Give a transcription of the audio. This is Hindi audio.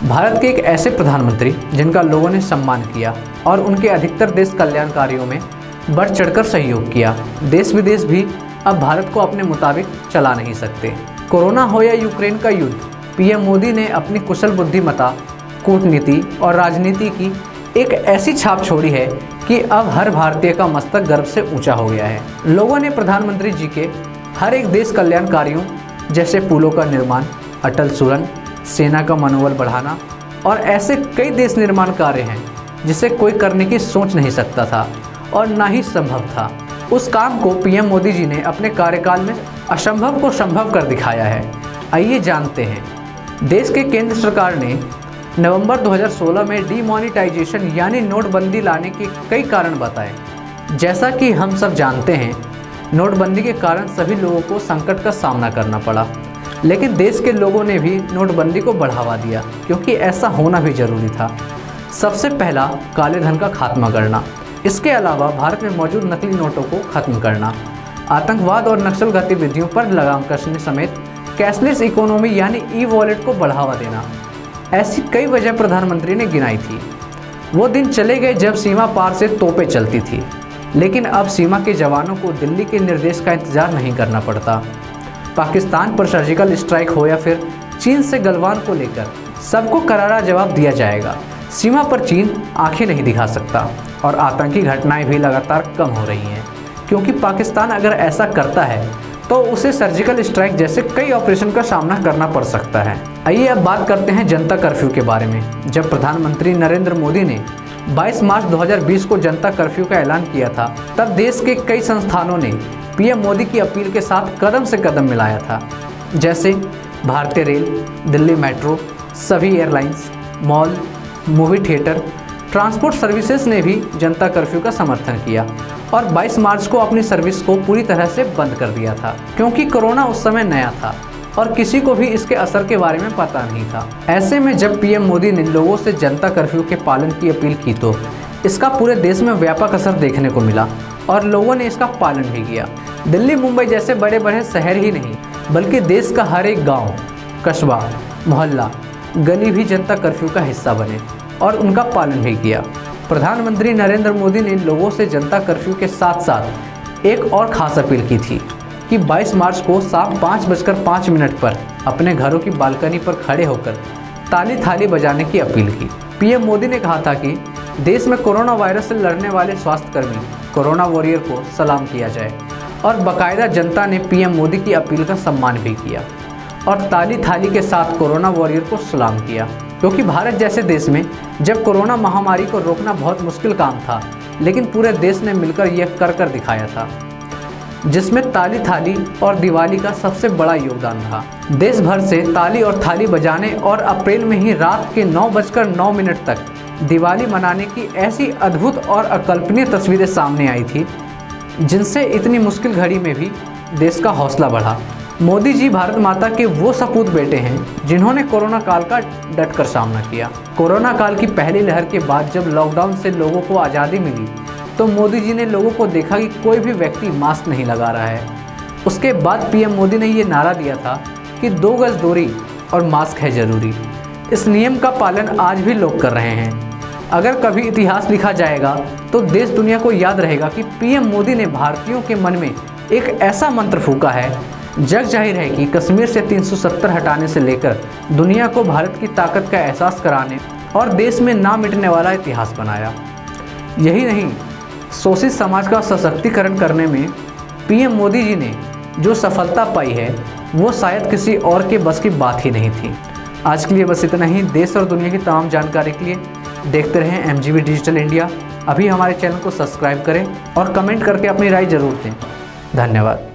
भारत के एक ऐसे प्रधानमंत्री जिनका लोगों ने सम्मान किया और उनके अधिकतर देश कल्याण कार्यों में बढ़ चढ़कर सहयोग किया। देश विदेश भी अब भारत को अपने मुताबिक चला नहीं सकते। कोरोना हो या यूक्रेन का युद्ध, पीएम मोदी ने अपनी कुशल बुद्धिमत्ता, कूटनीति और राजनीति की एक ऐसी छाप छोड़ी है कि अब हर भारतीय का मस्तक गर्व से ऊंचा हो गया है। लोगों ने प्रधानमंत्री जी के हर एक देश कल्याण कार्यों जैसे पुलों का निर्माण, अटल सुरंग, सेना का मनोबल बढ़ाना और ऐसे कई देश निर्माण कार्य हैं जिसे कोई करने की सोच नहीं सकता था और ना ही संभव था। उस काम को पीएम मोदी जी ने अपने कार्यकाल में असंभव को संभव कर दिखाया है। आइए जानते हैं। देश के केंद्र सरकार ने नवंबर 2016 में डीमोनेटाइजेशन यानी नोटबंदी लाने के कई कारण बताए। जैसा कि हम सब जानते हैं, नोटबंदी के कारण सभी लोगों को संकट का सामना करना पड़ा, लेकिन देश के लोगों ने भी नोटबंदी को बढ़ावा दिया क्योंकि ऐसा होना भी जरूरी था। सबसे पहला, काले धन का खात्मा करना। इसके अलावा भारत में मौजूद नकली नोटों को खत्म करना, आतंकवाद और नक्सल गतिविधियों पर लगाम कसने समेत कैशलेस इकोनॉमी यानी ई वॉलेट को बढ़ावा देना। ऐसी कई वजह प्रधानमंत्री ने गिनाई थी। वो दिन चले गए जब सीमा पार से तोपें चलती थी, लेकिन अब सीमा के जवानों को दिल्ली के निर्देश का इंतजार नहीं करना पड़ता। पाकिस्तान पर सर्जिकल स्ट्राइक हो या फिर चीन से गलवान को लेकर सबको करारा जवाब दिया जाएगा। सीमा पर चीन आंखें नहीं दिखा सकता और आतंकी घटनाएं भी लगातार कम हो रही हैं, क्योंकि पाकिस्तान अगर ऐसा करता है तो उसे सर्जिकल स्ट्राइक जैसे कई ऑपरेशन का सामना करना पड़ सकता है। आइए अब बात करते हैं जनता कर्फ्यू के बारे में। जब प्रधानमंत्री नरेंद्र मोदी ने 22 मार्च 2020 को जनता कर्फ्यू का ऐलान किया था, तब देश के कई संस्थानों ने पीएम मोदी की अपील के साथ कदम से कदम मिलाया था। जैसे भारतीय रेल, दिल्ली मेट्रो, सभी airlines, mall, movie theatre, transport services ने भी जनता कर्फ्यू का समर्थन किया और 22 मार्च को अपनी सर्विस को पूरी तरह से बंद कर दिया था, क्योंकि कोरोना उस समय नया था और किसी को भी इसके असर के बारे में पता नहीं था। ऐसे में जब पीएम मोदी ने लोगों से जनता कर्फ्यू के पालन की अपील की तो इसका पूरे देश में व्यापक असर देखने को मिला और लोगों ने इसका पालन भी किया। दिल्ली, मुंबई जैसे बड़े बड़े शहर ही नहीं, बल्कि देश का हर एक गाँव, कस्बा, मोहल्ला, गली भी जनता कर्फ्यू का हिस्सा बने और उनका पालन भी किया। प्रधानमंत्री नरेंद्र मोदी ने लोगों से जनता कर्फ्यू के साथ साथ एक और खास अपील की थी कि 22 मार्च को शाम 5:05 पर अपने घरों की बालकनी पर खड़े होकर ताली थाली बजाने की अपील की। पीएम मोदी ने कहा था कि देश में कोरोना वायरस से लड़ने वाले स्वास्थ्यकर्मी, कोरोना वॉरियर को सलाम किया जाए और बाकायदा जनता ने पीएम मोदी की अपील का सम्मान भी किया और ताली थाली के साथ कोरोना वॉरियर को सलाम किया, क्योंकि भारत जैसे देश में जब कोरोना महामारी को रोकना बहुत मुश्किल काम था, लेकिन पूरे देश ने मिलकर यह कर दिखाया था, जिसमें ताली थाली और दिवाली का सबसे बड़ा योगदान था। देश भर से ताली और थाली बजाने और अप्रैल में ही रात के 9:09 तक दिवाली मनाने की ऐसी अद्भुत और अकल्पनीय तस्वीरें सामने आई थी, जिनसे इतनी मुश्किल घड़ी में भी देश का हौसला बढ़ा। मोदी जी भारत माता के वो सपूत बेटे हैं जिन्होंने कोरोना काल का डटकर सामना किया। कोरोना काल की पहली लहर के बाद जब लॉकडाउन से लोगों को आज़ादी मिली तो मोदी जी ने लोगों को देखा कि कोई भी व्यक्ति मास्क नहीं लगा रहा है। उसके बाद पीएम मोदी ने ये नारा दिया था कि 2 गज दूरी और मास्क है ज़रूरी। इस नियम का पालन आज भी लोग कर रहे हैं। अगर कभी इतिहास लिखा जाएगा तो देश दुनिया को याद रहेगा कि पीएम मोदी ने भारतीयों के मन में एक ऐसा मंत्र फूंका है। जग जाहिर है कि कश्मीर से 370 हटाने से लेकर दुनिया को भारत की ताकत का एहसास कराने और देश में ना मिटने वाला इतिहास बनाया। यही नहीं, शोषित समाज का सशक्तिकरण करने में पीएम मोदी जी ने जो सफलता पाई है वो शायद किसी और के बस की बात ही नहीं थी। आज के लिए बस इतना ही। देश और दुनिया की तमाम जानकारी के लिए देखते रहें MGB डिजिटल इंडिया। अभी हमारे चैनल को सब्सक्राइब करें और कमेंट करके अपनी राय जरूर दें। धन्यवाद।